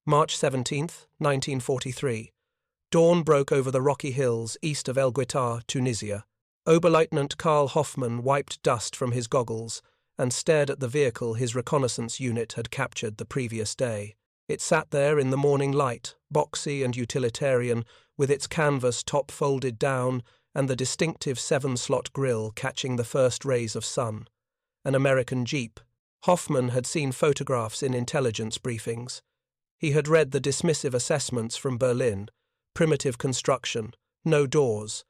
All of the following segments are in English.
March 17th, 1943. Dawn broke over the rocky hills east of Guetar, Tunisia. Oberleutnant Karl Hoffman wiped dust from his goggles and stared at the vehicle his reconnaissance unit had captured the previous day. It sat there in the morning light, boxy and utilitarian, with its canvas top folded down and the distinctive 7-slot grille catching the first rays of sun. An American Jeep. Hoffman had seen photographs in intelligence briefings. He had read the dismissive assessments from Berlin: primitive construction, no doors,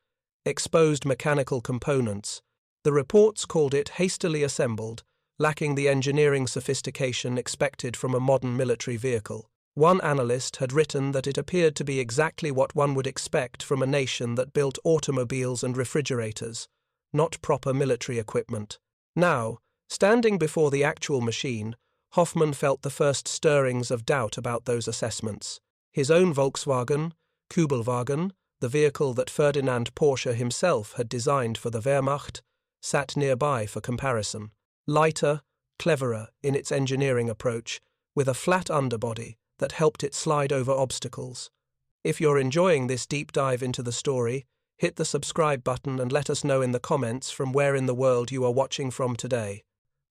exposed mechanical components. The reports called it hastily assembled, lacking the engineering sophistication expected from a modern military vehicle. One analyst had written that it appeared to be exactly what one would expect from a nation that built automobiles and refrigerators, not proper military equipment. Now, standing before the actual machine, Hoffman felt the first stirrings of doubt about those assessments. His own Volkswagen, Kübelwagen, the vehicle that Ferdinand Porsche himself had designed for the Wehrmacht, sat nearby for comparison. Lighter, cleverer in its engineering approach, with a flat underbody that helped it slide over obstacles. If you're enjoying this deep dive into the story, hit the subscribe button and let us know in the comments from where in the world you are watching from today.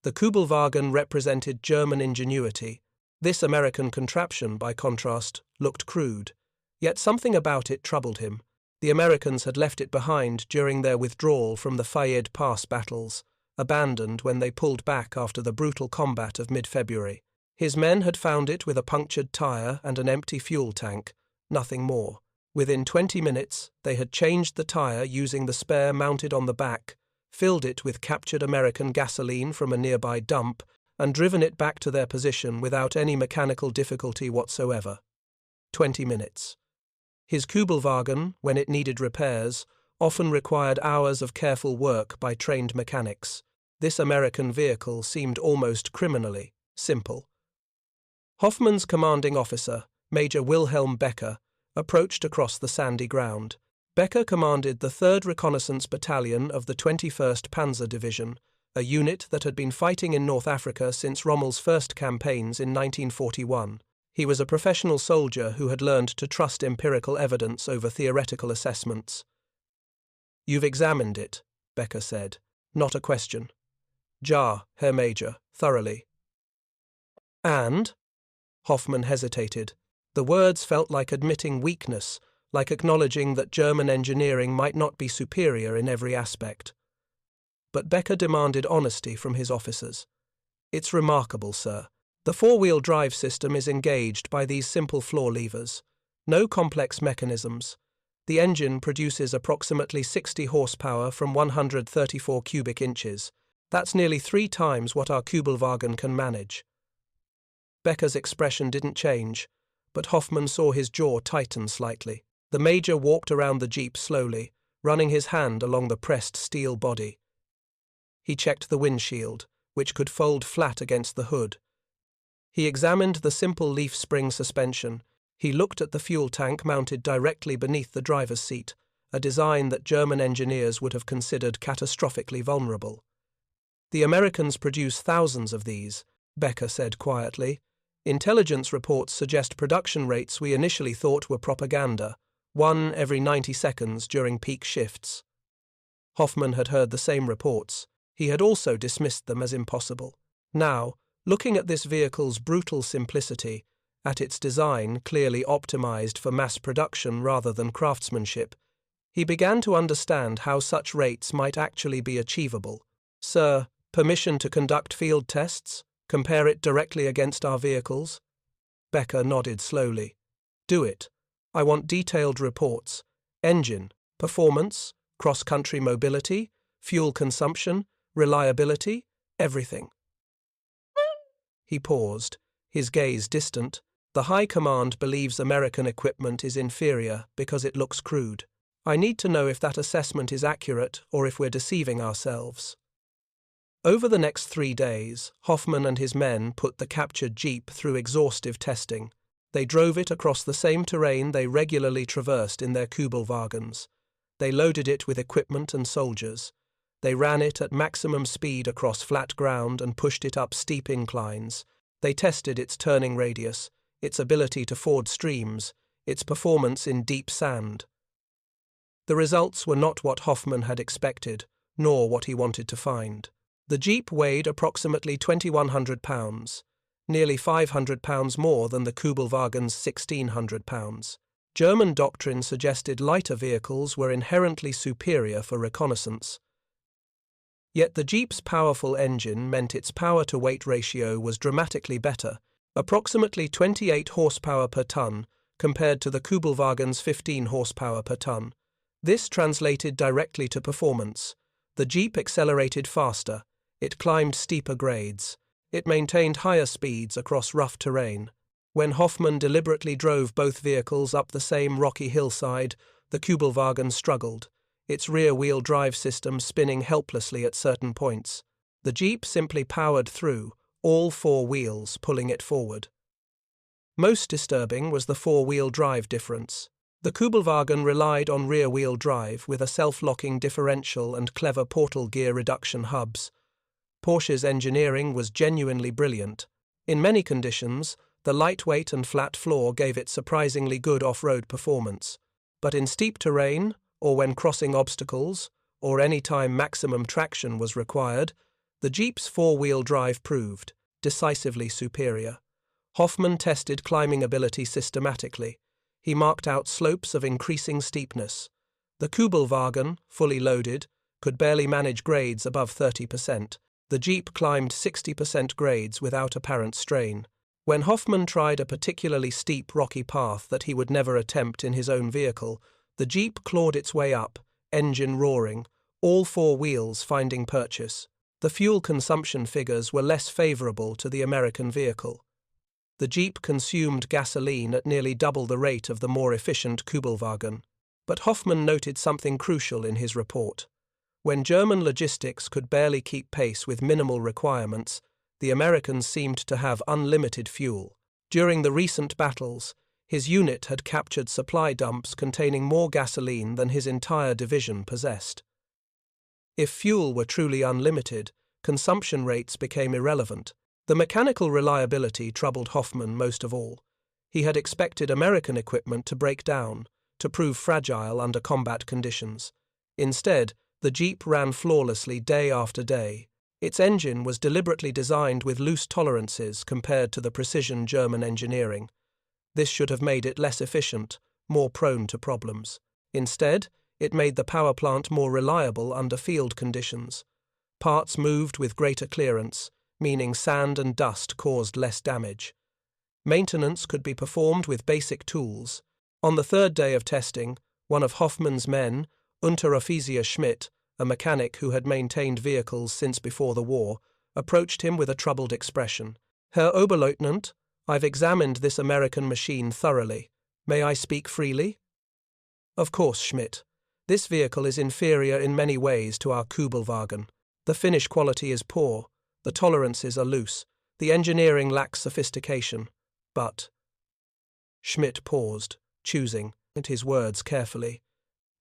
The Kübelwagen represented German ingenuity. This American contraption, by contrast, looked crude. Yet something about it troubled him. The Americans had left it behind during their withdrawal from the Faid Pass battles, abandoned when they pulled back after the brutal combat of mid-February. His men had found it with a punctured tire and an empty fuel tank, nothing more. Within 20 minutes, they had changed the tire using the spare mounted on the back, filled it with captured American gasoline from a nearby dump, and driven it back to their position without any mechanical difficulty whatsoever. 20 minutes. His Kübelwagen, when it needed repairs, often required hours of careful work by trained mechanics. This American vehicle seemed almost criminally simple. Hoffman's commanding officer, Major Wilhelm Becker, approached across the sandy ground. Becker commanded the 3rd Reconnaissance Battalion of the 21st Panzer Division, a unit that had been fighting in North Africa since Rommel's first campaigns in 1941. He was a professional soldier who had learned to trust empirical evidence over theoretical assessments. "You've examined it," Becker said. "Not a question." "Ja, Herr Major, thoroughly." "And?" Hoffman hesitated. The words felt like admitting weakness, like acknowledging that German engineering might not be superior in every aspect. But Becker demanded honesty from his officers. "It's remarkable, sir. The 4-wheel drive system is engaged by these simple floor levers. No complex mechanisms. The engine produces approximately 60 horsepower from 134 cubic inches. That's nearly 3 times what our Kübelwagen can manage." Becker's expression didn't change, but Hoffman saw his jaw tighten slightly. The major walked around the Jeep slowly, running his hand along the pressed steel body. He checked the windshield, which could fold flat against the hood. He examined the simple leaf spring suspension. He looked at the fuel tank mounted directly beneath the driver's seat, a design that German engineers would have considered catastrophically vulnerable. "The Americans produce thousands of these," Becker said quietly. "Intelligence reports suggest production rates we initially thought were propaganda, 1 every 90 seconds during peak shifts." Hoffman had heard the same reports. He had also dismissed them as impossible. Now, looking at this vehicle's brutal simplicity, at its design clearly optimized for mass production rather than craftsmanship, he began to understand how such rates might actually be achievable. "Sir, permission to conduct field tests? Compare it directly against our vehicles?" Becker nodded slowly. "Do it. I want detailed reports. Engine, performance, cross-country mobility, fuel consumption, reliability, everything." He paused, his gaze distant. "The High Command believes American equipment is inferior because it looks crude. I need to know if that assessment is accurate or if we're deceiving ourselves." Over the next 3 days, Hoffman and his men put the captured Jeep through exhaustive testing. They drove it across the same terrain they regularly traversed in their Kübelwagens. They loaded it with equipment and soldiers. They ran it at maximum speed across flat ground and pushed it up steep inclines. They tested its turning radius, its ability to ford streams, its performance in deep sand. The results were not what Hoffman had expected, nor what he wanted to find. The Jeep weighed approximately 2,100 pounds, nearly 500 pounds more than the Kübelwagen's 1,600 pounds. German doctrine suggested lighter vehicles were inherently superior for reconnaissance. Yet the Jeep's powerful engine meant its power-to-weight ratio was dramatically better, approximately 28 horsepower per ton, compared to the Kübelwagen's 15 horsepower per ton. This translated directly to performance. The Jeep accelerated faster, it climbed steeper grades, it maintained higher speeds across rough terrain. When Hoffman deliberately drove both vehicles up the same rocky hillside, the Kübelwagen struggled, its rear-wheel drive system spinning helplessly at certain points. The Jeep simply powered through, all four wheels pulling it forward. Most disturbing was the four-wheel drive difference. The Kübelwagen relied on rear-wheel drive with a self-locking differential and clever portal gear reduction hubs. Porsche's engineering was genuinely brilliant. In many conditions, the lightweight and flat floor gave it surprisingly good off-road performance. But in steep terrain, or when crossing obstacles, or any time maximum traction was required, the Jeep's four-wheel drive proved decisively superior. Hoffman tested climbing ability systematically. He marked out slopes of increasing steepness. The Kübelwagen, fully loaded, could barely manage grades above 30%. The Jeep climbed 60% grades without apparent strain. When Hoffman tried a particularly steep rocky path that he would never attempt in his own vehicle, the Jeep clawed its way up, engine roaring, all four wheels finding purchase. The fuel consumption figures were less favorable to the American vehicle. The Jeep consumed gasoline at nearly double the rate of the more efficient Kübelwagen. But Hoffman noted something crucial in his report. When German logistics could barely keep pace with minimal requirements, the Americans seemed to have unlimited fuel. During the recent battles, his unit had captured supply dumps containing more gasoline than his entire division possessed. If fuel were truly unlimited, consumption rates became irrelevant. The mechanical reliability troubled Hoffman most of all. He had expected American equipment to break down, to prove fragile under combat conditions. Instead, the Jeep ran flawlessly day after day. Its engine was deliberately designed with loose tolerances compared to the precision German engineering. This should have made it less efficient, more prone to problems. Instead, it made the power plant more reliable under field conditions. Parts moved with greater clearance, meaning sand and dust caused less damage. Maintenance could be performed with basic tools. On the third day of testing, one of Hoffman's men, Unteroffizier Schmidt, a mechanic who had maintained vehicles since before the war, approached him with a troubled expression. "Herr Oberleutnant, I've examined this American machine thoroughly. May I speak freely?" "Of course, Schmidt. This vehicle is inferior in many ways to our Kübelwagen. The finish quality is poor, the tolerances are loose, the engineering lacks sophistication. But—" Schmidt paused, choosing his words carefully.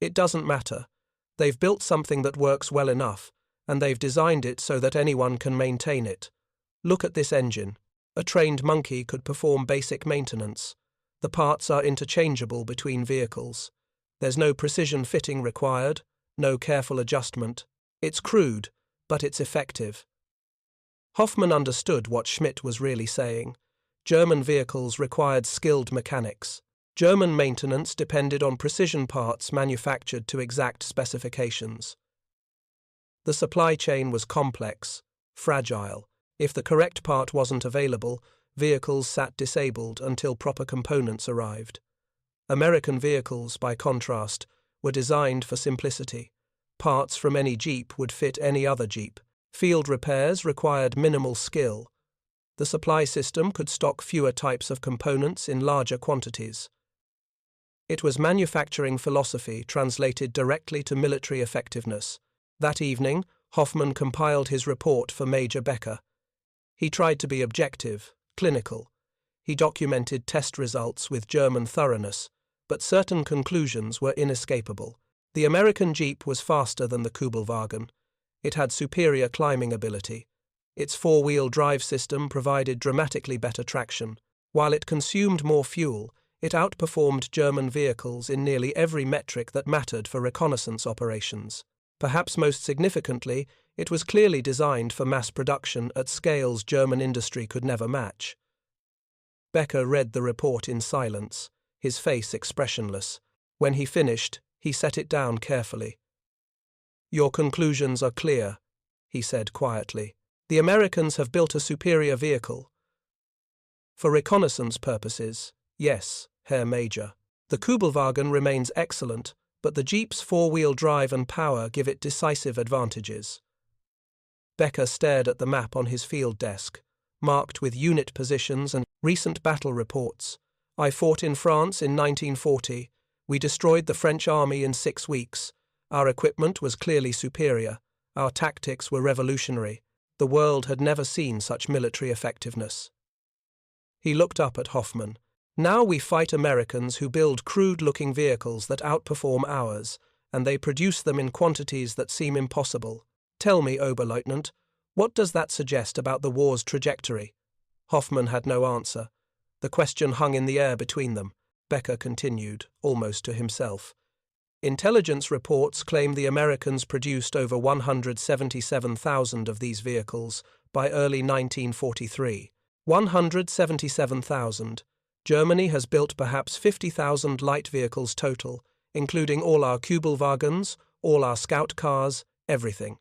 "It doesn't matter. They've built something that works well enough, and they've designed it so that anyone can maintain it. Look at this engine. A trained monkey could perform basic maintenance. The parts are interchangeable between vehicles. There's no precision fitting required, no careful adjustment. It's crude, but it's effective." Hoffman understood what Schmidt was really saying. German vehicles required skilled mechanics. German maintenance depended on precision parts manufactured to exact specifications. The supply chain was complex, fragile. If the correct part wasn't available, vehicles sat disabled until proper components arrived. American vehicles, by contrast, were designed for simplicity. Parts from any Jeep would fit any other Jeep. Field repairs required minimal skill. The supply system could stock fewer types of components in larger quantities. It was manufacturing philosophy translated directly to military effectiveness. That evening, Hoffman compiled his report for Major Becker. He tried to be objective, clinical. He documented test results with German thoroughness, but certain conclusions were inescapable. The American Jeep was faster than the Kübelwagen. It had superior climbing ability. Its four-wheel drive system provided dramatically better traction. While it consumed more fuel, it outperformed German vehicles in nearly every metric that mattered for reconnaissance operations. Perhaps most significantly, it was clearly designed for mass production at scales German industry could never match. Becker read the report in silence, his face expressionless. When he finished, he set it down carefully. "Your conclusions are clear," he said quietly. "The Americans have built a superior vehicle. For reconnaissance purposes, yes, Herr Major. The Kübelwagen remains excellent, but the Jeep's four-wheel drive and power give it decisive advantages." Becker stared at the map on his field desk, marked with unit positions and recent battle reports. "I fought in France in 1940. We destroyed the French army in 6 weeks. Our equipment was clearly superior. Our tactics were revolutionary. The world had never seen such military effectiveness." He looked up at Hoffman. "Now we fight Americans who build crude-looking vehicles that outperform ours, and they produce them in quantities that seem impossible. Tell me, Oberleutnant, what does that suggest about the war's trajectory?" Hoffman had no answer. The question hung in the air between them. Becker continued, almost to himself. "Intelligence reports claim the Americans produced over 177,000 of these vehicles by early 1943. 177,000. Germany has built perhaps 50,000 light vehicles total, including all our Kübelwagens, all our scout cars, everything."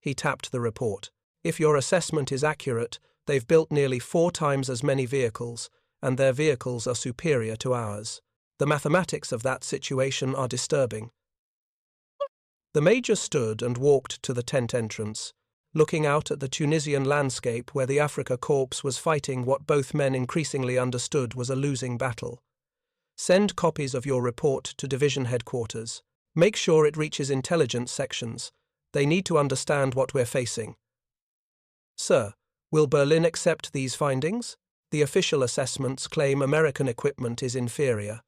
He tapped the report. "If your assessment is accurate, they've built nearly 4 times as many vehicles, and their vehicles are superior to ours. The mathematics of that situation are disturbing." The Major stood and walked to the tent entrance, looking out at the Tunisian landscape where the Afrika Korps was fighting what both men increasingly understood was a losing battle. "Send copies of your report to division headquarters. Make sure it reaches intelligence sections. They need to understand what we're facing." "Sir, will Berlin accept these findings? The official assessments claim American equipment is inferior."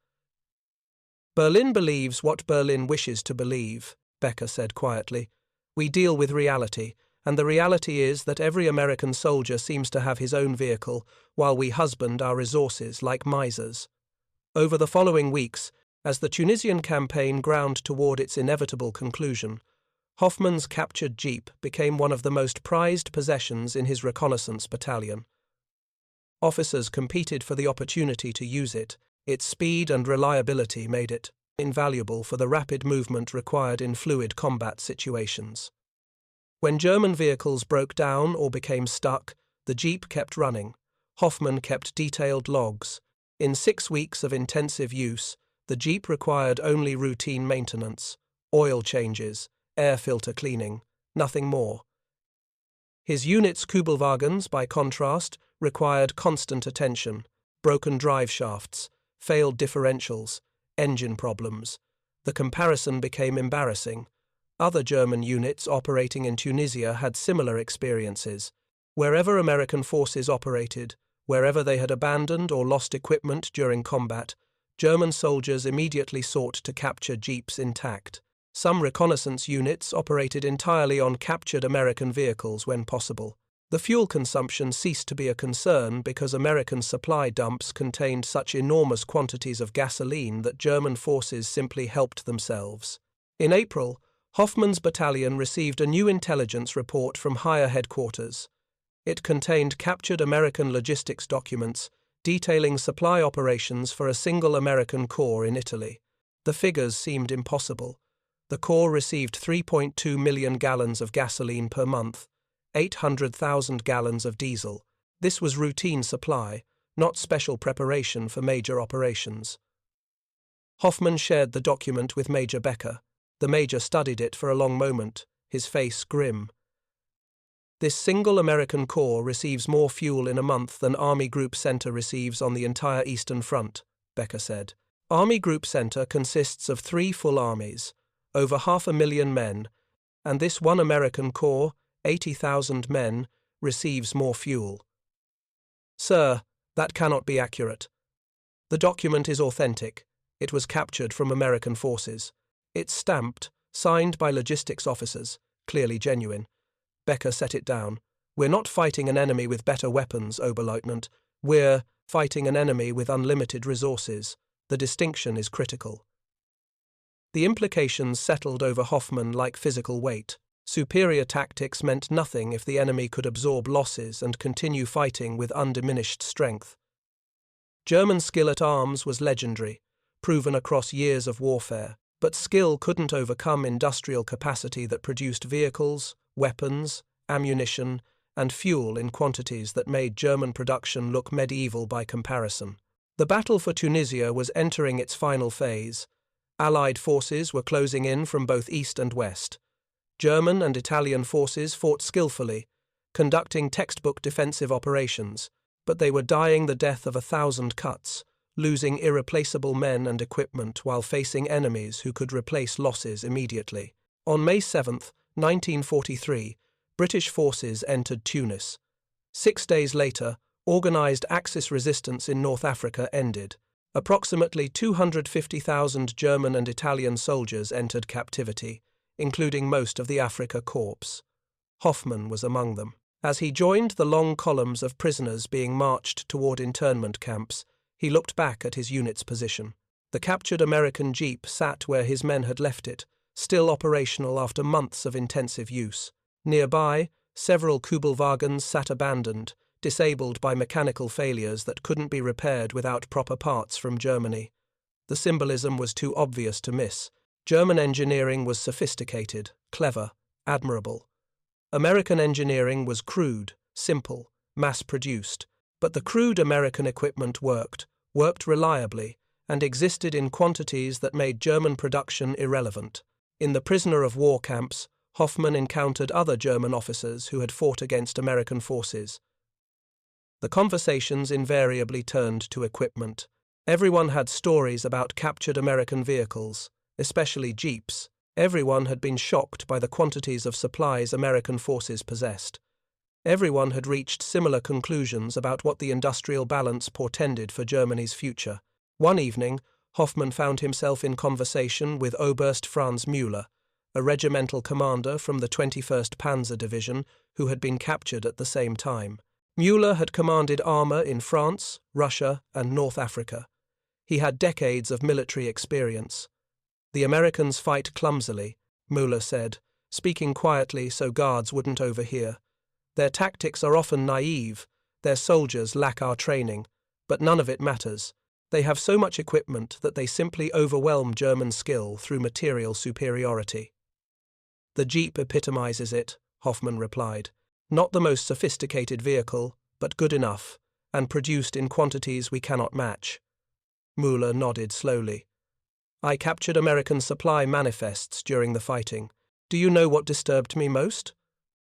"Berlin believes what Berlin wishes to believe," Becker said quietly. "We deal with reality, and the reality is that every American soldier seems to have his own vehicle, while we husband our resources like misers." Over the following weeks, as the Tunisian campaign ground toward its inevitable conclusion, Hoffman's captured Jeep became one of the most prized possessions in his reconnaissance battalion. Officers competed for the opportunity to use it. Its speed and reliability made it invaluable for the rapid movement required in fluid combat situations. When German vehicles broke down or became stuck, the Jeep kept running. Hoffman kept detailed logs. In 6 weeks of intensive use, the Jeep required only routine maintenance, oil changes, air filter cleaning, nothing more. His unit's Kübelwagens, by contrast, required constant attention: broken drive shafts, failed differentials, engine problems. The comparison became embarrassing. Other German units operating in Tunisia had similar experiences. Wherever American forces operated, wherever they had abandoned or lost equipment during combat, German soldiers immediately sought to capture Jeeps intact. Some reconnaissance units operated entirely on captured American vehicles when possible. The fuel consumption ceased to be a concern because American supply dumps contained such enormous quantities of gasoline that German forces simply helped themselves. In April, Hoffman's battalion received a new intelligence report from higher headquarters. It contained captured American logistics documents detailing supply operations for a single American corps in Italy. The figures seemed impossible. The corps received 3.2 million gallons of gasoline per month, 800,000 gallons of diesel. This was routine supply, not special preparation for major operations. Hoffman shared the document with Major Becker. The Major studied it for a long moment, his face grim. "This single American corps receives more fuel in a month than Army Group Center receives on the entire Eastern Front," Becker said. "Army Group Center consists of 3 full armies, over 500,000 men, and this one American corps, 80,000 men, receives more fuel." "Sir, that cannot be accurate. The document is authentic. It was captured from American forces. It's stamped, signed by logistics officers, clearly genuine." Becker set it down. "We're not fighting an enemy with better weapons, Oberleutnant. We're fighting an enemy with unlimited resources. The distinction is critical. The implications settled over Hoffman like physical weight. Superior tactics meant nothing if the enemy could absorb losses and continue fighting with undiminished strength. German skill at arms was legendary, proven across years of warfare, but skill couldn't overcome industrial capacity that produced vehicles, weapons, ammunition, and fuel in quantities that made German production look medieval by comparison. The battle for Tunisia was entering its final phase. Allied forces were closing in from both east and west. German and Italian forces fought skillfully, conducting textbook defensive operations, but they were dying the death of 1,000 cuts, losing irreplaceable men and equipment while facing enemies who could replace losses immediately. On May 7, 1943, British forces entered Tunis. 6 days later, organized Axis resistance in North Africa ended. Approximately 250,000 German and Italian soldiers entered captivity, including most of the Afrika Korps. Hoffman was among them. As he joined the long columns of prisoners being marched toward internment camps, he looked back at his unit's position. The captured American Jeep sat where his men had left it, still operational after months of intensive use. Nearby, several Kübelwagens sat abandoned, disabled by mechanical failures that couldn't be repaired without proper parts from Germany. The symbolism was too obvious to miss. German engineering was sophisticated, clever, admirable. American engineering was crude, simple, mass-produced, but the crude American equipment worked reliably, and existed in quantities that made German production irrelevant. In the prisoner of war camps, Hoffman encountered other German officers who had fought against American forces. The conversations invariably turned to equipment. Everyone had stories about captured American vehicles, especially jeeps. Everyone had been shocked by the quantities of supplies American forces possessed. Everyone had reached similar conclusions about what the industrial balance portended for Germany's future. One evening, Hoffman found himself in conversation with Oberst Franz Müller, a regimental commander from the 21st Panzer Division who had been captured at the same time. Müller had commanded armor in France, Russia, and North Africa. He had decades of military experience. The Americans fight clumsily, Müller said, speaking quietly so guards wouldn't overhear. Their tactics are often naive, their soldiers lack our training, but none of it matters. They have so much equipment that they simply overwhelm German skill through material superiority. The Jeep epitomizes it, Hoffman replied. Not the most sophisticated vehicle, but good enough, and produced in quantities we cannot match. Müller nodded slowly. I captured American supply manifests during the fighting. Do you know what disturbed me most?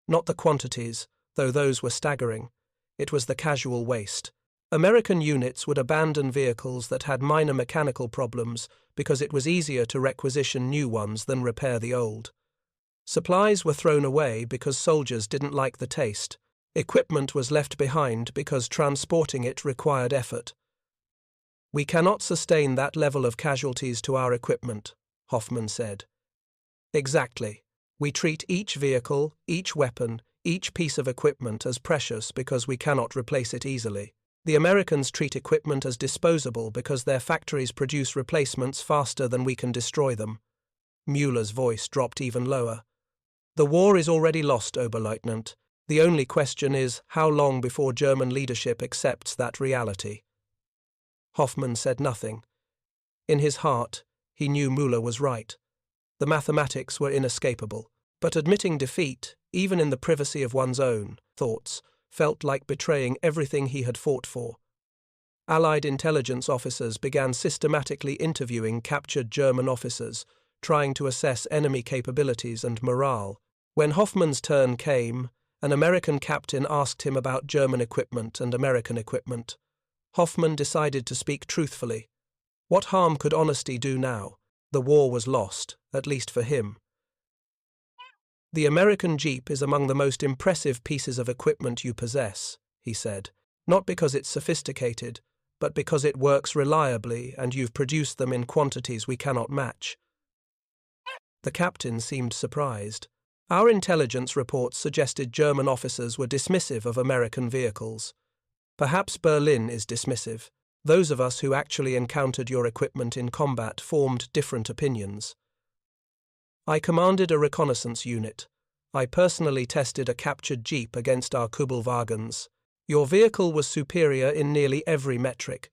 Not the quantities, though those were staggering. It was the casual waste. American units would abandon vehicles that had minor mechanical problems because it was easier to requisition new ones than repair the old. Supplies were thrown away because soldiers didn't like the taste. Equipment was left behind because transporting it required effort. We cannot sustain that level of casualties to our equipment, Hoffman said. Exactly. We treat each vehicle, each weapon, each piece of equipment as precious because we cannot replace it easily. The Americans treat equipment as disposable because their factories produce replacements faster than we can destroy them. Müller's voice dropped even lower. The war is already lost, Oberleutnant. The only question is how long before German leadership accepts that reality. Hoffman said nothing. In his heart, he knew Müller was right. The mathematics were inescapable, but admitting defeat, even in the privacy of one's own thoughts, felt like betraying everything he had fought for. Allied intelligence officers began systematically interviewing captured German officers, trying to assess enemy capabilities and morale. When Hoffman's turn came, an American captain asked him about German equipment and American equipment. Hoffman decided to speak truthfully. What harm could honesty do now? The war was lost, at least for him. The American Jeep is among the most impressive pieces of equipment you possess, he said, not because it's sophisticated, but because it works reliably and you've produced them in quantities we cannot match. The captain seemed surprised. Our intelligence reports suggested German officers were dismissive of American vehicles. Perhaps Berlin is dismissive. Those of us who actually encountered your equipment in combat formed different opinions. I commanded a reconnaissance unit. I personally tested a captured jeep against our Kübelwagens. Your vehicle was superior in nearly every metric.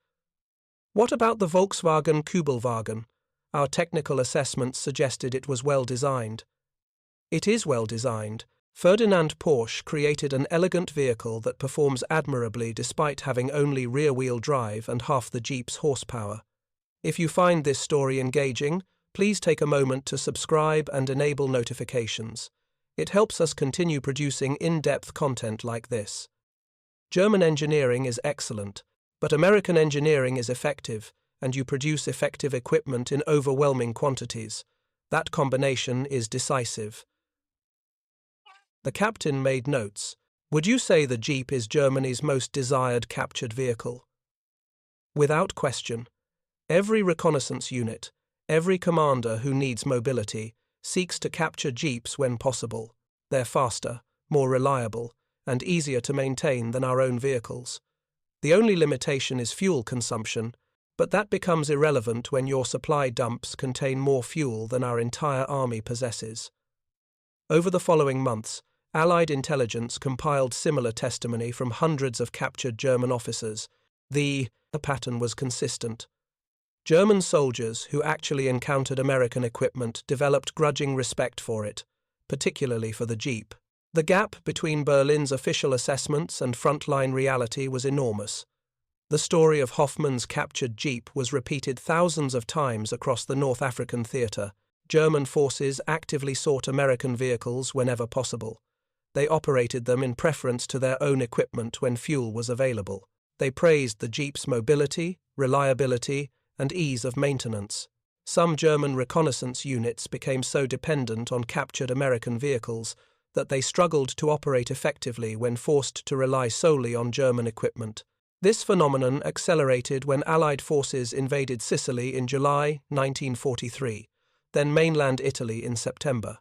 What about the Volkswagen Kübelwagen? Our technical assessments suggested it was well designed. It is well designed. Ferdinand Porsche created an elegant vehicle that performs admirably despite having only rear-wheel drive and half the Jeep's horsepower. If you find this story engaging, please take a moment to subscribe and enable notifications. It helps us continue producing in-depth content like this. German engineering is excellent, but American engineering is effective, and you produce effective equipment in overwhelming quantities. That combination is decisive. The captain made notes. Would you say the Jeep is Germany's most desired captured vehicle? Without question. Every reconnaissance unit, every commander who needs mobility, seeks to capture Jeeps when possible. They're faster, more reliable, and easier to maintain than our own vehicles. The only limitation is fuel consumption, but that becomes irrelevant when your supply dumps contain more fuel than our entire army possesses. Over the following months, Allied intelligence compiled similar testimony from hundreds of captured German officers. The pattern was consistent. German soldiers who actually encountered American equipment developed grudging respect for it, particularly for the Jeep. The gap between Berlin's official assessments and frontline reality was enormous. The story of Hoffman's captured Jeep was repeated thousands of times across the North African theater. German forces actively sought American vehicles whenever possible. They operated them in preference to their own equipment when fuel was available. They praised the Jeep's mobility, reliability, and ease of maintenance. Some German reconnaissance units became so dependent on captured American vehicles that they struggled to operate effectively when forced to rely solely on German equipment. This phenomenon accelerated when Allied forces invaded Sicily in July 1943, then mainland Italy in September.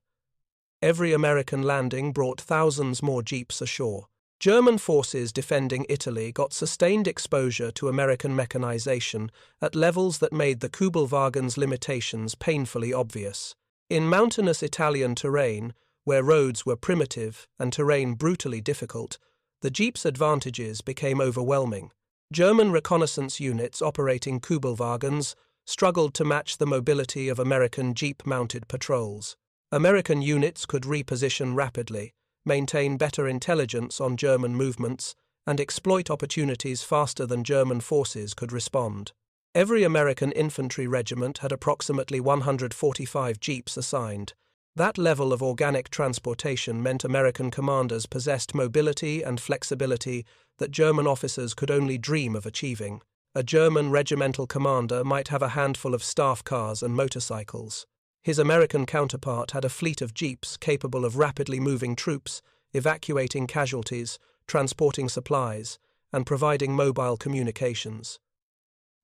Every American landing brought thousands more Jeeps ashore. German forces defending Italy got sustained exposure to American mechanization at levels that made the Kübelwagen's limitations painfully obvious. In mountainous Italian terrain, where roads were primitive and terrain brutally difficult, the Jeep's advantages became overwhelming. German reconnaissance units operating Kübelwagens struggled to match the mobility of American Jeep-mounted patrols. American units could reposition rapidly, maintain better intelligence on German movements, and exploit opportunities faster than German forces could respond. Every American infantry regiment had approximately 145 Jeeps assigned. That level of organic transportation meant American commanders possessed mobility and flexibility that German officers could only dream of achieving. A German regimental commander might have a handful of staff cars and motorcycles. His American counterpart had a fleet of Jeeps capable of rapidly moving troops, evacuating casualties, transporting supplies, and providing mobile communications.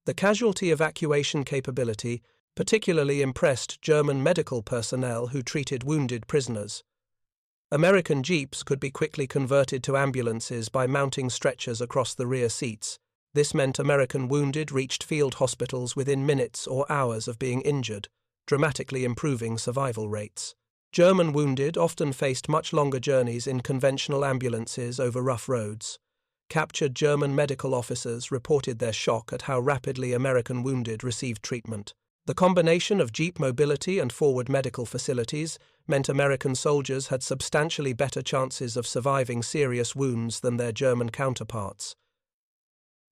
The casualty evacuation capability particularly impressed German medical personnel who treated wounded prisoners. American Jeeps could be quickly converted to ambulances by mounting stretchers across the rear seats. This meant American wounded reached field hospitals within minutes or hours of being injured, dramatically improving survival rates. German wounded often faced much longer journeys in conventional ambulances over rough roads. Captured German medical officers reported their shock at how rapidly American wounded received treatment. The combination of Jeep mobility and forward medical facilities meant American soldiers had substantially better chances of surviving serious wounds than their German counterparts.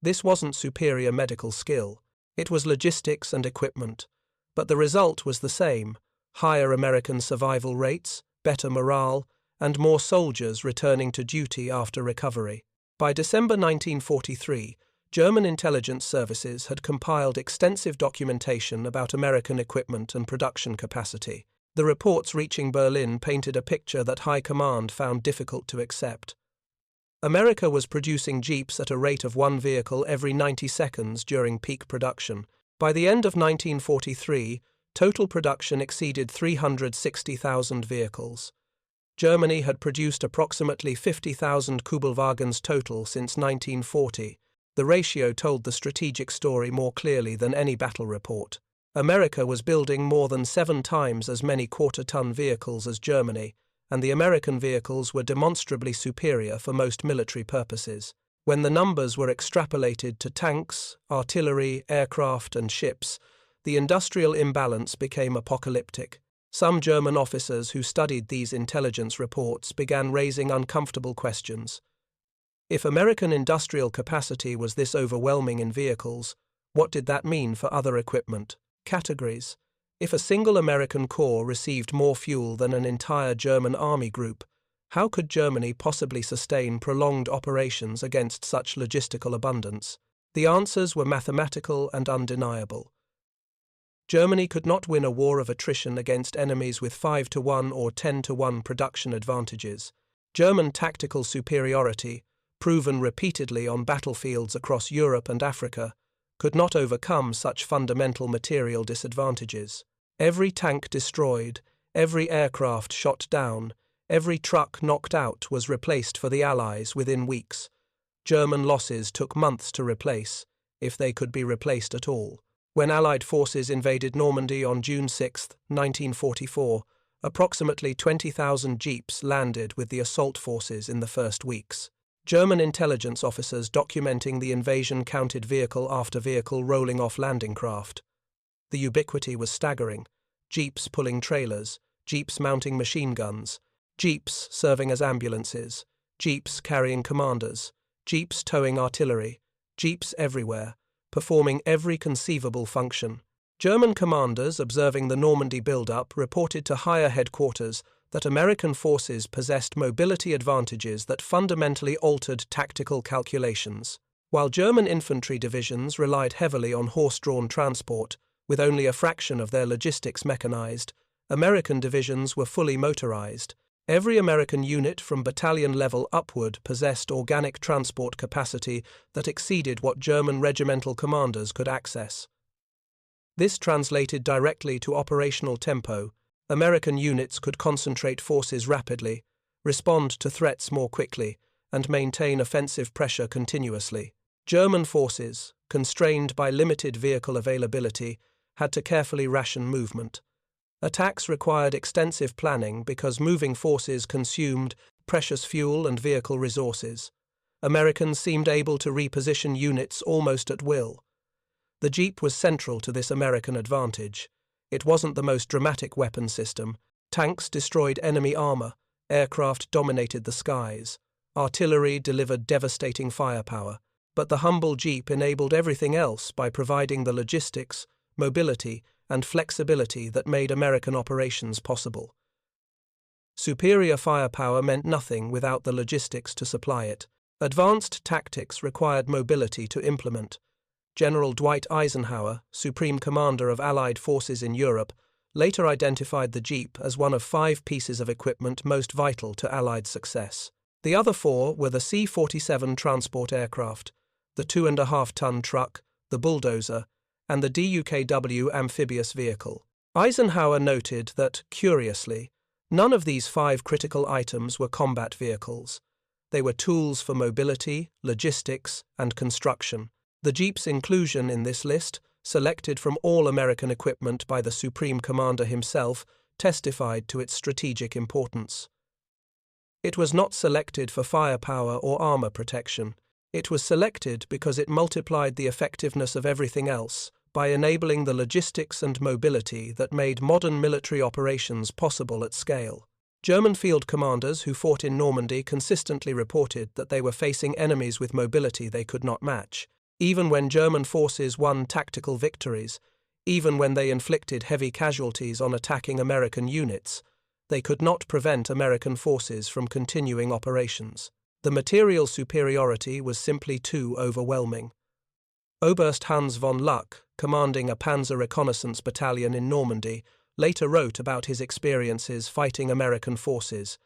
This wasn't superior medical skill, it was logistics and equipment. But the result was the same: higher American survival rates, better morale, and more soldiers returning to duty after recovery. By December 1943, German intelligence services had compiled extensive documentation about American equipment and production capacity. The reports reaching Berlin painted a picture that High Command found difficult to accept. America was producing Jeeps at a rate of one vehicle every 90 seconds during peak production. By the end of 1943, total production exceeded 360,000 vehicles. Germany had produced approximately 50,000 Kübelwagens total since 1940. The ratio told the strategic story more clearly than any battle report. America was building more than 7 times as many quarter-ton vehicles as Germany, and the American vehicles were demonstrably superior for most military purposes. When the numbers were extrapolated to tanks, artillery, aircraft, and ships, the industrial imbalance became apocalyptic. Some German officers who studied these intelligence reports began raising uncomfortable questions. If American industrial capacity was this overwhelming in vehicles, what did that mean for other equipment? Categories. If a single American corps received more fuel than an entire German army group, how could Germany possibly sustain prolonged operations against such logistical abundance? The answers were mathematical and undeniable. Germany could not win a war of attrition against enemies with 5-to-1 or 10-to-1 production advantages. German tactical superiority, proven repeatedly on battlefields across Europe and Africa, could not overcome such fundamental material disadvantages. Every tank destroyed, every aircraft shot down, every truck knocked out was replaced for the Allies within weeks. German losses took months to replace, if they could be replaced at all. When Allied forces invaded Normandy on June 6, 1944, approximately 20,000 jeeps landed with the assault forces in the first weeks. German intelligence officers documenting the invasion counted vehicle after vehicle rolling off landing craft. The ubiquity was staggering. Jeeps pulling trailers, jeeps mounting machine guns, jeeps serving as ambulances, jeeps carrying commanders, jeeps towing artillery, jeeps everywhere, performing every conceivable function. German commanders observing the Normandy build-up reported to higher headquarters that American forces possessed mobility advantages that fundamentally altered tactical calculations. While German infantry divisions relied heavily on horse-drawn transport, with only a fraction of their logistics mechanized, American divisions were fully motorized. Every American unit from battalion level upward possessed organic transport capacity that exceeded what German regimental commanders could access. This translated directly to operational tempo. American units could concentrate forces rapidly, respond to threats more quickly, and maintain offensive pressure continuously. German forces, constrained by limited vehicle availability, had to carefully ration movement. Attacks required extensive planning because moving forces consumed precious fuel and vehicle resources. Americans seemed able to reposition units almost at will. The Jeep was central to this American advantage. It wasn't the most dramatic weapon system. Tanks destroyed enemy armor, aircraft dominated the skies, artillery delivered devastating firepower, but the humble Jeep enabled everything else by providing the logistics, mobility, and flexibility that made American operations possible. Superior firepower meant nothing without the logistics to supply it. Advanced tactics required mobility to implement. General Dwight Eisenhower, Supreme Commander of Allied forces in Europe, later identified the Jeep as one of 5 pieces of equipment most vital to Allied success. The other 4 were the C-47 transport aircraft, the 2.5-ton truck, the bulldozer, and the DUKW amphibious vehicle. Eisenhower noted that, curiously, none of these 5 critical items were combat vehicles. They were tools for mobility, logistics, and construction. The Jeep's inclusion in this list, selected from all American equipment by the Supreme Commander himself, testified to its strategic importance. It was not selected for firepower or armor protection. It was selected because it multiplied the effectiveness of everything else by enabling the logistics and mobility that made modern military operations possible at scale. German field commanders who fought in Normandy consistently reported that they were facing enemies with mobility they could not match. Even when German forces won tactical victories, even when they inflicted heavy casualties on attacking American units, they could not prevent American forces from continuing operations. The material superiority was simply too overwhelming. Oberst Hans von Luck, commanding a panzer reconnaissance battalion in Normandy, later wrote about his experiences fighting American forces.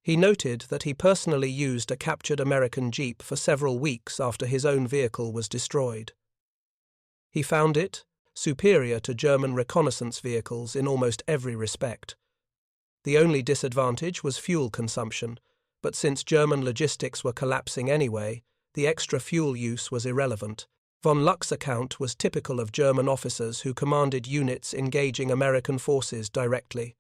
He noted that he personally used a captured American Jeep for several weeks after his own vehicle was destroyed. He found it superior to German reconnaissance vehicles in almost every respect. The only disadvantage was fuel consumption, but since German logistics were collapsing anyway, the extra fuel use was irrelevant. Von Luck's account was typical of German officers who commanded units engaging American forces directly.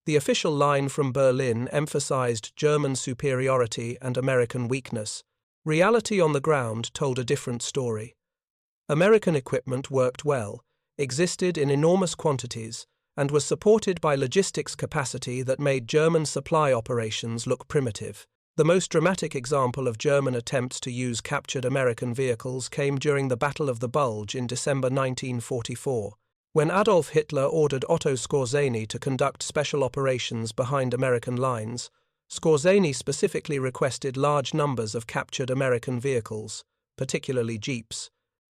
The official line from Berlin emphasized German superiority and American weakness. Reality on the ground told a different story. American equipment worked well, existed in enormous quantities, and was supported by logistics capacity that made German supply operations look primitive. The most dramatic example of German attempts to use captured American vehicles came during the Battle of the Bulge in December 1944, when Adolf Hitler ordered Otto Skorzeny to conduct special operations behind American lines. Skorzeny specifically requested large numbers of captured American vehicles, particularly jeeps.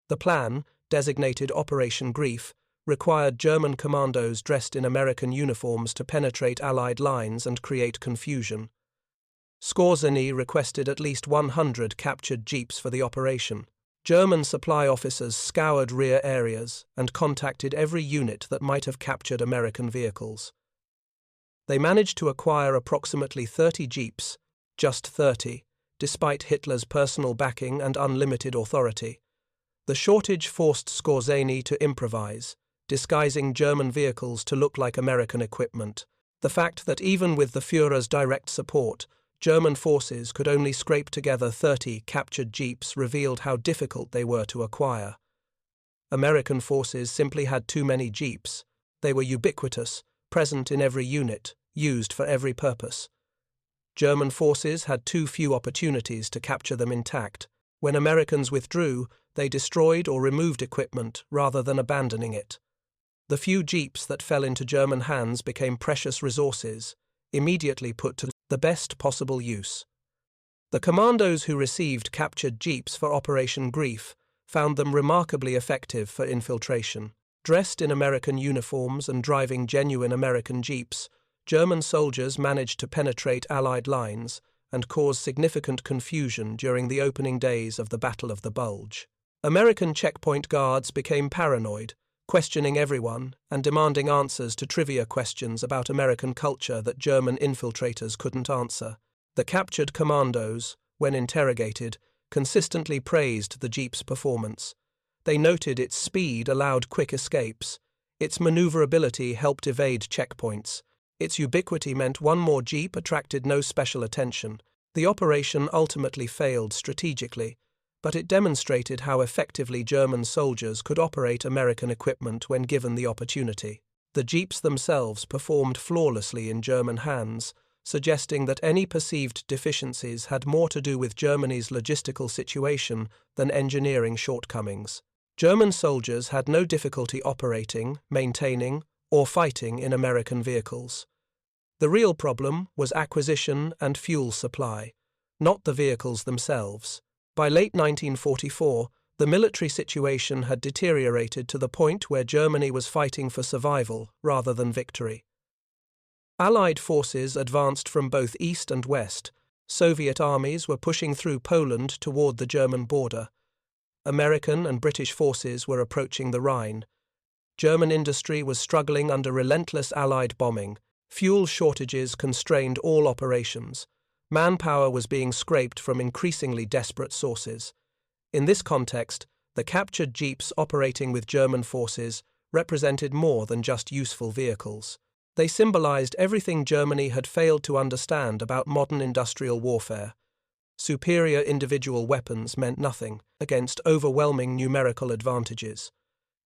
The plan, designated Operation Grief, required German commandos dressed in American uniforms to penetrate Allied lines and create confusion. Skorzeny requested at least 100 captured jeeps for the operation. German supply officers scoured rear areas and contacted every unit that might have captured American vehicles. They managed to acquire approximately 30 jeeps, just 30, despite Hitler's personal backing and unlimited authority. The shortage forced Skorzeny to improvise, disguising German vehicles to look like American equipment. The fact that even with the Führer's direct support, German forces could only scrape together 30 captured jeeps revealed how difficult they were to acquire. American forces simply had too many jeeps. They were ubiquitous, present in every unit, used for every purpose. German forces had too few opportunities to capture them intact. When Americans withdrew, they destroyed or removed equipment rather than abandoning it. The few jeeps that fell into German hands became precious resources, immediately put to the best possible use. The commandos who received captured jeeps for Operation Grief found them remarkably effective for infiltration. Dressed in American uniforms and driving genuine American jeeps, German soldiers managed to penetrate Allied lines and cause significant confusion during the opening days of the Battle of the Bulge. American checkpoint guards became paranoid, questioning everyone and demanding answers to trivia questions about American culture that German infiltrators couldn't answer. The captured commandos, when interrogated, consistently praised the jeep's performance. They noted its speed allowed quick escapes, its maneuverability helped evade checkpoints, its ubiquity meant one more jeep attracted no special attention. The operation ultimately failed strategically, but it demonstrated how effectively German soldiers could operate American equipment when given the opportunity. The jeeps themselves performed flawlessly in German hands, suggesting that any perceived deficiencies had more to do with Germany's logistical situation than engineering shortcomings. German soldiers had no difficulty operating, maintaining, or fighting in American vehicles. The real problem was acquisition and fuel supply, not the vehicles themselves. By late 1944, the military situation had deteriorated to the point where Germany was fighting for survival rather than victory. Allied forces advanced from both east and west. Soviet armies were pushing through Poland toward the German border. American and British forces were approaching the Rhine. German industry was struggling under relentless Allied bombing. Fuel shortages constrained all operations. Manpower was being scraped from increasingly desperate sources. In this context, the captured jeeps operating with German forces represented more than just useful vehicles. They symbolized everything Germany had failed to understand about modern industrial warfare. Superior individual weapons meant nothing against overwhelming numerical advantages.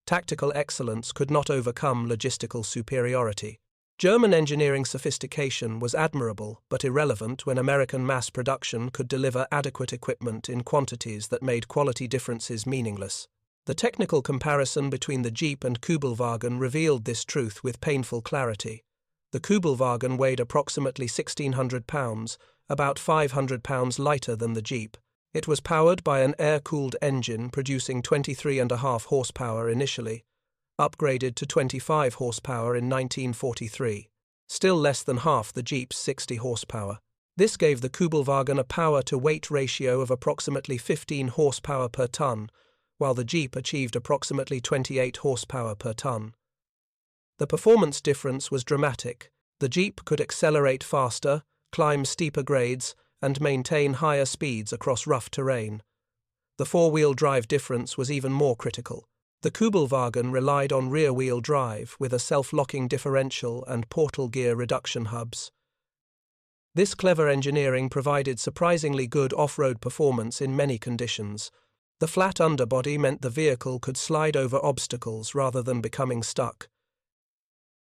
Tactical excellence could not overcome logistical superiority. German engineering sophistication was admirable but irrelevant when American mass production could deliver adequate equipment in quantities that made quality differences meaningless. The technical comparison between the Jeep and Kübelwagen revealed this truth with painful clarity. The Kübelwagen weighed approximately 1,600 pounds, about 500 pounds lighter than the Jeep. It was powered by an air-cooled engine producing 23.5 horsepower initially, upgraded to 25 horsepower in 1943, still less than half the Jeep's 60 horsepower. This gave the Kübelwagen a power-to-weight ratio of approximately 15 horsepower per ton, while the Jeep achieved approximately 28 horsepower per ton. The performance difference was dramatic, The Jeep could accelerate faster, climb steeper grades, and maintain higher speeds across rough terrain. The four-wheel drive difference was even more critical. The Kübelwagen relied on rear-wheel drive with a self-locking differential and portal gear reduction hubs. This clever engineering provided surprisingly good off-road performance in many conditions. The flat underbody meant the vehicle could slide over obstacles rather than becoming stuck.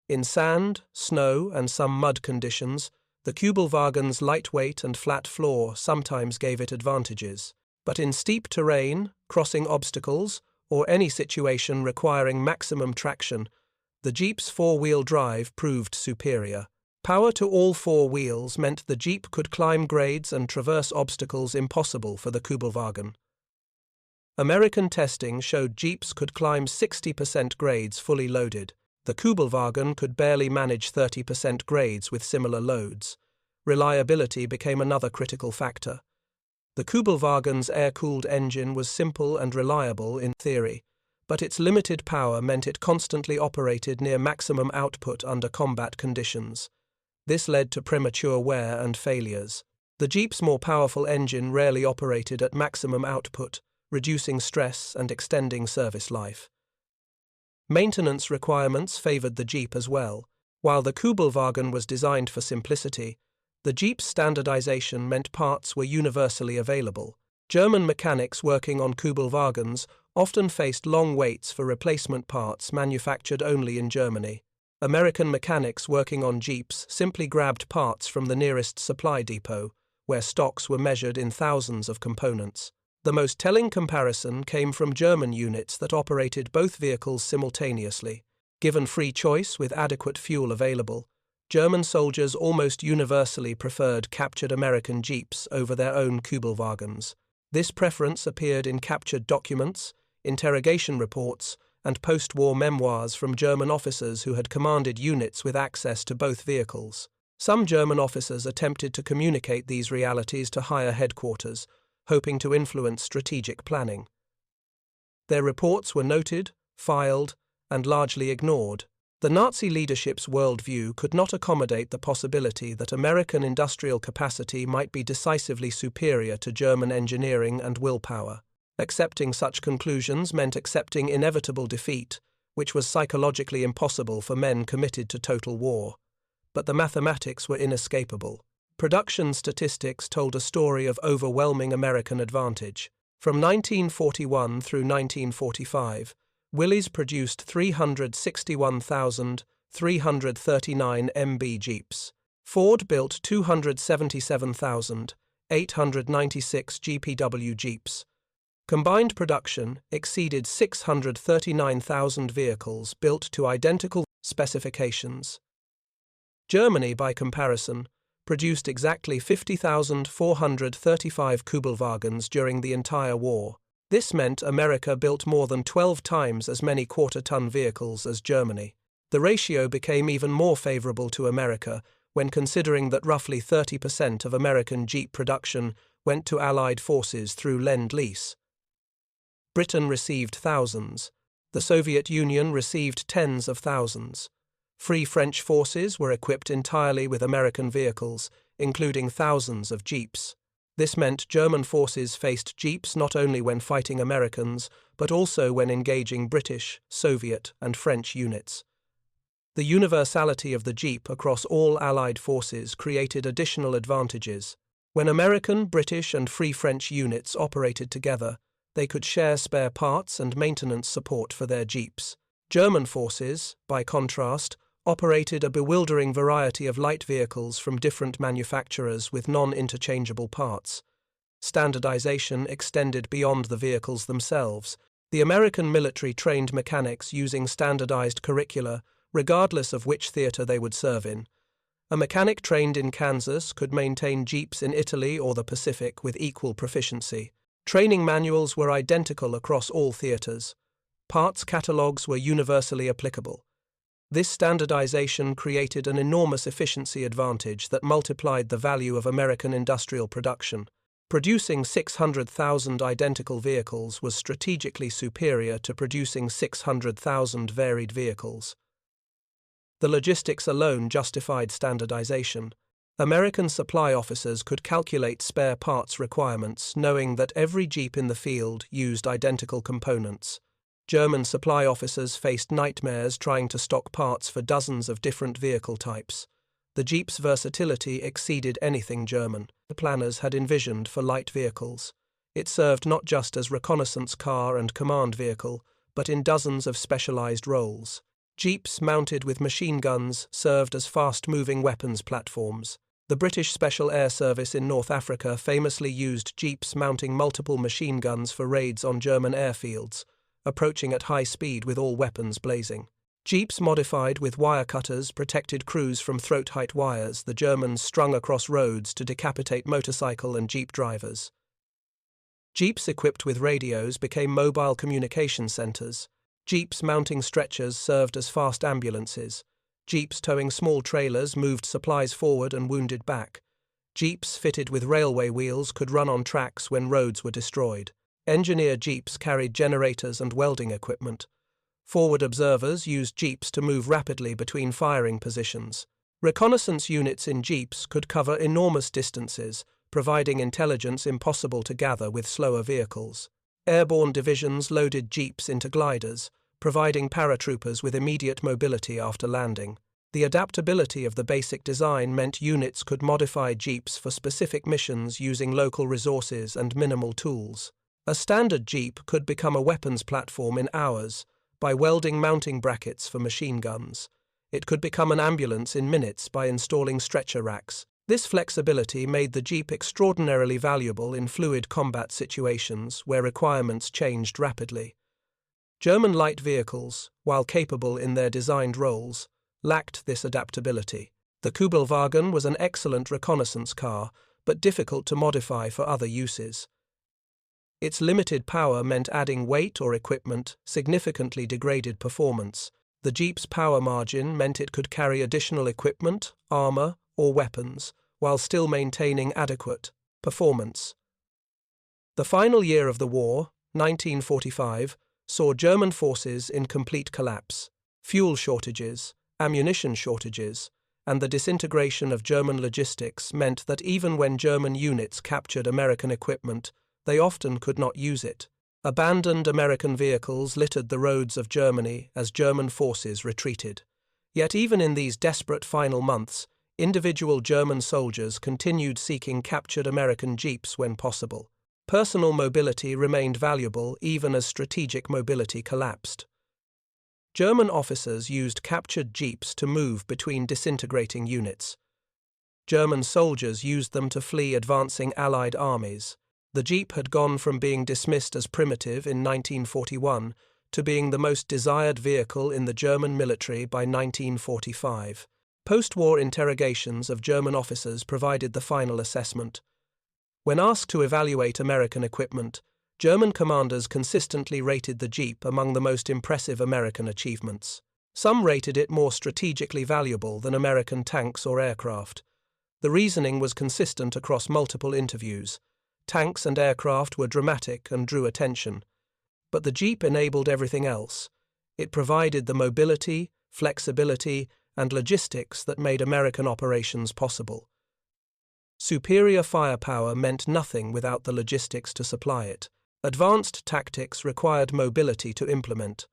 In sand, snow, and some mud conditions, the Kübelwagen's lightweight and flat floor sometimes gave it advantages. But in steep terrain, crossing obstacles, or any situation requiring maximum traction, the Jeep's four-wheel drive proved superior. Power to all four wheels meant the Jeep could climb grades and traverse obstacles impossible for the Kübelwagen. American testing showed Jeeps could climb 60% grades fully loaded. The Kübelwagen could barely manage 30% grades with similar loads. Reliability became another critical factor. The Kübelwagen's air-cooled engine was simple and reliable in theory, but its limited power meant it constantly operated near maximum output under combat conditions. This led to premature wear and failures. The Jeep's more powerful engine rarely operated at maximum output, reducing stress and extending service life. Maintenance requirements favored the Jeep as well. While the Kübelwagen was designed for simplicity, the Jeep's standardization meant parts were universally available. German mechanics working on Kübelwagens often faced long waits for replacement parts manufactured only in Germany. American mechanics working on Jeeps simply grabbed parts from the nearest supply depot, where stocks were measured in thousands of components. The most telling comparison came from German units that operated both vehicles simultaneously. Given free choice with adequate fuel available, German soldiers almost universally preferred captured American Jeeps over their own Kübelwagens. This preference appeared in captured documents, interrogation reports, and post-war memoirs from German officers who had commanded units with access to both vehicles. Some German officers attempted to communicate these realities to higher headquarters, hoping to influence strategic planning. Their reports were noted, filed, and largely ignored. The Nazi leadership's worldview could not accommodate the possibility that American industrial capacity might be decisively superior to German engineering and willpower. Accepting such conclusions meant accepting inevitable defeat, which was psychologically impossible for men committed to total war. But the mathematics were inescapable. Production statistics told a story of overwhelming American advantage. From 1941 through 1945, Willys produced 361,339 MB Jeeps. Ford built 277,896 GPW Jeeps. Combined production exceeded 639,000 vehicles built to identical specifications. Germany, by comparison, produced exactly 50,435 Kübelwagens during the entire war. This meant America built more than 12 times as many quarter-ton vehicles as Germany. The ratio became even more favorable to America when considering that roughly 30% of American Jeep production went to Allied forces through Lend-Lease. Britain received thousands. The Soviet Union received tens of thousands. Free French forces were equipped entirely with American vehicles, including thousands of Jeeps. This meant German forces faced Jeeps not only when fighting Americans, but also when engaging British, Soviet, and French units. The universality of the Jeep across all Allied forces created additional advantages. When American, British, and Free French units operated together, they could share spare parts and maintenance support for their Jeeps. German forces, by contrast, operated a bewildering variety of light vehicles from different manufacturers with non-interchangeable parts. Standardization extended beyond the vehicles themselves. The American military trained mechanics using standardized curricula, regardless of which theater they would serve in. A mechanic trained in Kansas could maintain Jeeps in Italy or the Pacific with equal proficiency. Training manuals were identical across all theaters. Parts catalogs were universally applicable. This standardization created an enormous efficiency advantage that multiplied the value of American industrial production. Producing 600,000 identical vehicles was strategically superior to producing 600,000 varied vehicles. The logistics alone justified standardization. American supply officers could calculate spare parts requirements, knowing that every Jeep in the field used identical components. German supply officers faced nightmares trying to stock parts for dozens of different vehicle types. The Jeep's versatility exceeded anything German planners had envisioned for light vehicles. It served not just as reconnaissance car and command vehicle, but in dozens of specialized roles. Jeeps mounted with machine guns served as fast-moving weapons platforms. The British Special Air Service in North Africa famously used jeeps mounting multiple machine guns for raids on German airfields, approaching at high speed with all weapons blazing. Jeeps modified with wire cutters protected crews from throat-height wires the Germans strung across roads to decapitate motorcycle and jeep drivers. Jeeps equipped with radios became mobile communication centers. Jeeps mounting stretchers served as fast ambulances. Jeeps towing small trailers moved supplies forward and wounded back. Jeeps fitted with railway wheels could run on tracks when roads were destroyed. Engineer jeeps carried generators and welding equipment. Forward observers used jeeps to move rapidly between firing positions. Reconnaissance units in jeeps could cover enormous distances, providing intelligence impossible to gather with slower vehicles. Airborne divisions loaded jeeps into gliders, providing paratroopers with immediate mobility after landing. The adaptability of the basic design meant units could modify jeeps for specific missions using local resources and minimal tools. A standard jeep could become a weapons platform in hours by welding mounting brackets for machine guns. It could become an ambulance in minutes by installing stretcher racks. This flexibility made the Jeep extraordinarily valuable in fluid combat situations where requirements changed rapidly. German light vehicles, while capable in their designed roles, lacked this adaptability. The Kübelwagen was an excellent reconnaissance car, but difficult to modify for other uses. Its limited power meant adding weight or equipment significantly degraded performance. The Jeep's power margin meant it could carry additional equipment, armor, or weapons, while still maintaining adequate performance. The final year of the war, 1945, saw German forces in complete collapse. Fuel shortages, ammunition shortages, and the disintegration of German logistics meant that even when German units captured American equipment, they often could not use it. Abandoned American vehicles littered the roads of Germany as German forces retreated. Yet even in these desperate final months, individual German soldiers continued seeking captured American jeeps when possible. Personal mobility remained valuable even as strategic mobility collapsed. German officers used captured jeeps to move between disintegrating units. German soldiers used them to flee advancing Allied armies. The jeep had gone from being dismissed as primitive in 1941 to being the most desired vehicle in the German military by 1945. Post-war interrogations of German officers provided the final assessment. When asked to evaluate American equipment, German commanders consistently rated the Jeep among the most impressive American achievements. Some rated it more strategically valuable than American tanks or aircraft. The reasoning was consistent across multiple interviews. Tanks and aircraft were dramatic and drew attention. But the Jeep enabled everything else. It provided the mobility, flexibility, and logistics that made American operations possible. Superior firepower meant nothing without the logistics to supply it. Advanced tactics required mobility to implement.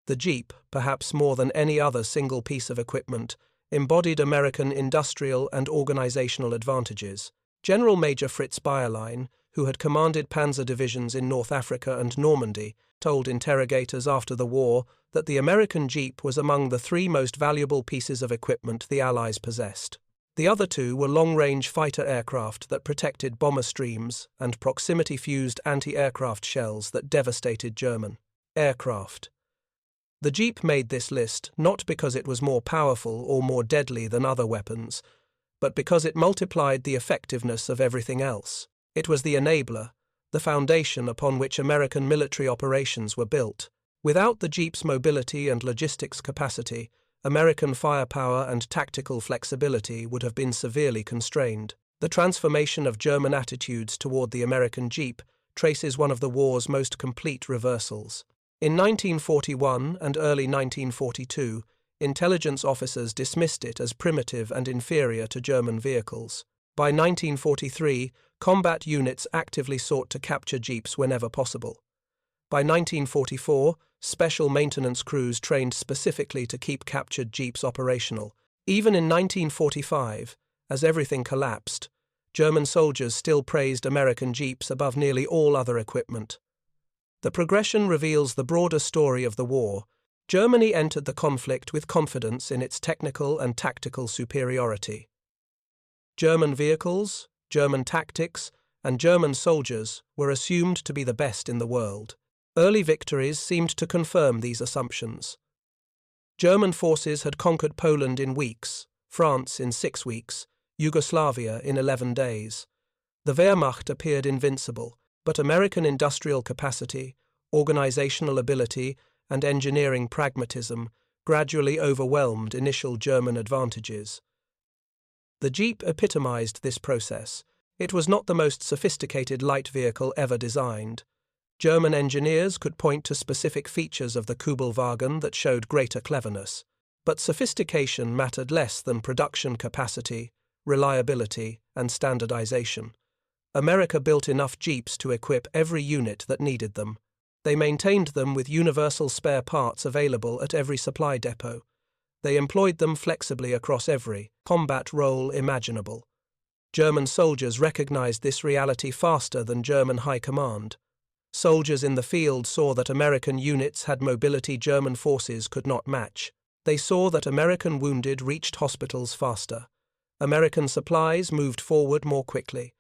The Jeep, perhaps more than any other single piece of equipment, embodied American industrial and organizational advantages. General Major Fritz Bayerlein, who had commanded panzer divisions in North Africa and Normandy, told interrogators after the war that the American Jeep was among the 3 most valuable pieces of equipment the Allies possessed. The other 2 were long-range fighter aircraft that protected bomber streams and proximity-fused anti-aircraft shells that devastated German aircraft. The Jeep made this list not because it was more powerful or more deadly than other weapons, but because it multiplied the effectiveness of everything else. It was the enabler, the foundation upon which American military operations were built. Without the Jeep's mobility and logistics capacity, American firepower and tactical flexibility would have been severely constrained. The transformation of German attitudes toward the American Jeep traces one of the war's most complete reversals. In 1941 and early 1942, intelligence officers dismissed it as primitive and inferior to German vehicles. By 1943, combat units actively sought to capture jeeps whenever possible. By 1944, special maintenance crews trained specifically to keep captured jeeps operational. Even in 1945, as everything collapsed, German soldiers still praised American jeeps above nearly all other equipment. The progression reveals the broader story of the war. Germany entered the conflict with confidence in its technical and tactical superiority. German vehicles, German tactics, and German soldiers were assumed to be the best in the world. Early victories seemed to confirm these assumptions. German forces had conquered Poland in weeks, France in 6 weeks, Yugoslavia in 11 days. The Wehrmacht appeared invincible, but American industrial capacity, organizational ability, and engineering pragmatism gradually overwhelmed initial German advantages. The Jeep epitomized this process. It was not the most sophisticated light vehicle ever designed. German engineers could point to specific features of the Kübelwagen that showed greater cleverness. But sophistication mattered less than production capacity, reliability, and standardization. America built enough Jeeps to equip every unit that needed them. They maintained them with universal spare parts available at every supply depot. They employed them flexibly across every combat role imaginable. German soldiers recognized this reality faster than German high command. Soldiers in the field saw that American units had mobility German forces could not match. They saw that American wounded reached hospitals faster. American supplies moved forward more quickly.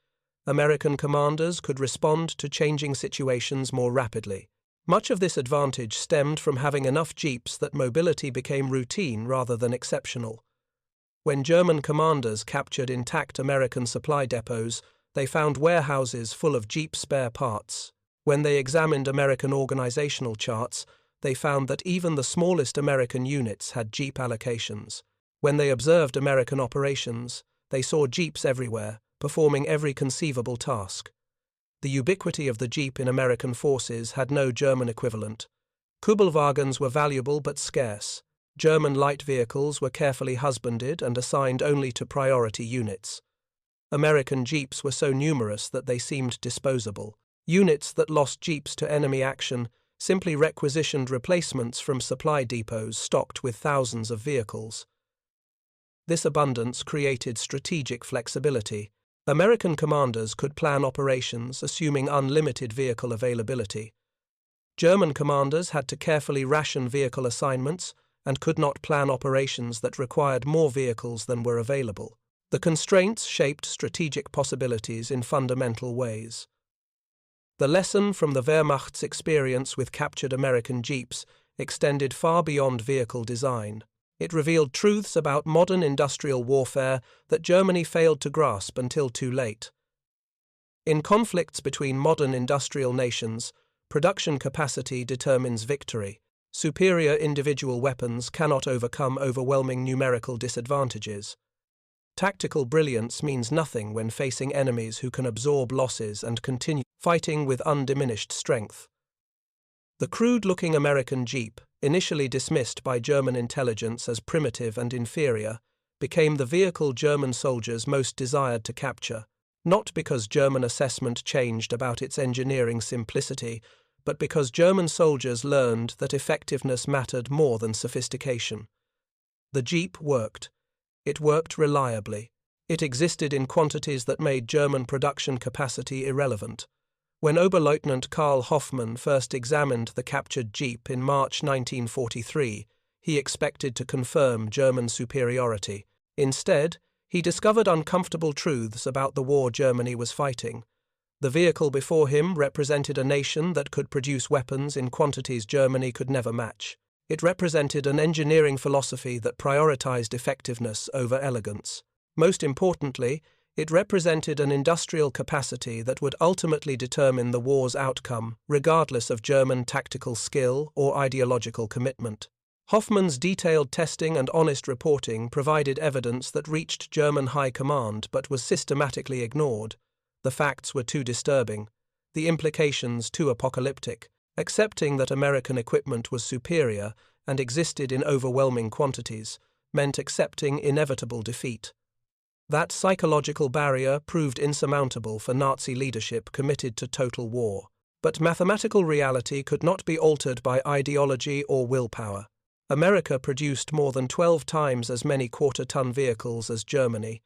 American commanders could respond to changing situations more rapidly. Much of this advantage stemmed from having enough jeeps that mobility became routine rather than exceptional. When German commanders captured intact American supply depots, they found warehouses full of jeep spare parts. When they examined American organizational charts, they found that even the smallest American units had jeep allocations. When they observed American operations, they saw jeeps everywhere, performing every conceivable task. The ubiquity of the Jeep in American forces had no German equivalent. Kübelwagens were valuable but scarce. German light vehicles were carefully husbanded and assigned only to priority units. American Jeeps were so numerous that they seemed disposable. Units that lost Jeeps to enemy action simply requisitioned replacements from supply depots stocked with thousands of vehicles. This abundance created strategic flexibility. American commanders could plan operations assuming unlimited vehicle availability. German commanders had to carefully ration vehicle assignments and could not plan operations that required more vehicles than were available. The constraints shaped strategic possibilities in fundamental ways. The lesson from the Wehrmacht's experience with captured American Jeeps extended far beyond vehicle design. It revealed truths about modern industrial warfare that Germany failed to grasp until too late. In conflicts between modern industrial nations, production capacity determines victory. Superior individual weapons cannot overcome overwhelming numerical disadvantages. Tactical brilliance means nothing when facing enemies who can absorb losses and continue fighting with undiminished strength. The crude-looking American Jeep, initially dismissed by German intelligence as primitive and inferior, became the vehicle German soldiers most desired to capture, not because German assessment changed about its engineering simplicity, but because German soldiers learned that effectiveness mattered more than sophistication. The Jeep worked. It worked reliably. It existed in quantities that made German production capacity irrelevant. When Oberleutnant Karl Hoffman first examined the captured Jeep in March 1943, he expected to confirm German superiority. Instead, he discovered uncomfortable truths about the war Germany was fighting. The vehicle before him represented a nation that could produce weapons in quantities Germany could never match. It represented an engineering philosophy that prioritized effectiveness over elegance. Most importantly, it represented an industrial capacity that would ultimately determine the war's outcome, regardless of German tactical skill or ideological commitment. Hoffman's detailed testing and honest reporting provided evidence that reached German high command but was systematically ignored. The facts were too disturbing, the implications too apocalyptic. Accepting that American equipment was superior and existed in overwhelming quantities, meant accepting inevitable defeat. That psychological barrier proved insurmountable for Nazi leadership committed to total war. But mathematical reality could not be altered by ideology or willpower. America produced more than 12 times as many quarter-ton vehicles as Germany,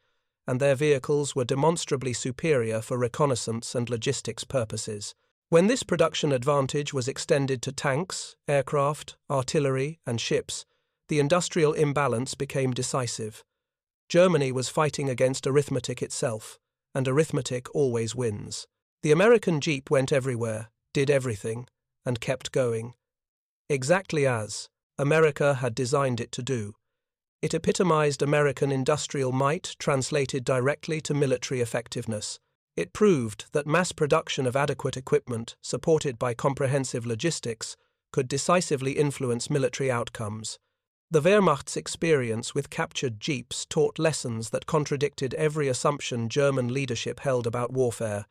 and their vehicles were demonstrably superior for reconnaissance and logistics purposes. When this production advantage was extended to tanks, aircraft, artillery, and ships, the industrial imbalance became decisive. Germany was fighting against arithmetic itself, and arithmetic always wins. The American Jeep went everywhere, did everything, and kept going. Exactly as America had designed it to do. It epitomized American industrial might translated directly to military effectiveness. It proved that mass production of adequate equipment, supported by comprehensive logistics, could decisively influence military outcomes. The Wehrmacht's experience with captured jeeps taught lessons that contradicted every assumption German leadership held about warfare.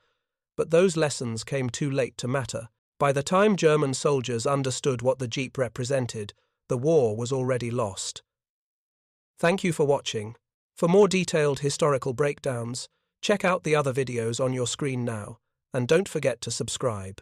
But those lessons came too late to matter. By the time German soldiers understood what the jeep represented, the war was already lost. Thank you for watching. For more detailed historical breakdowns, check out the other videos on your screen now, and don't forget to subscribe.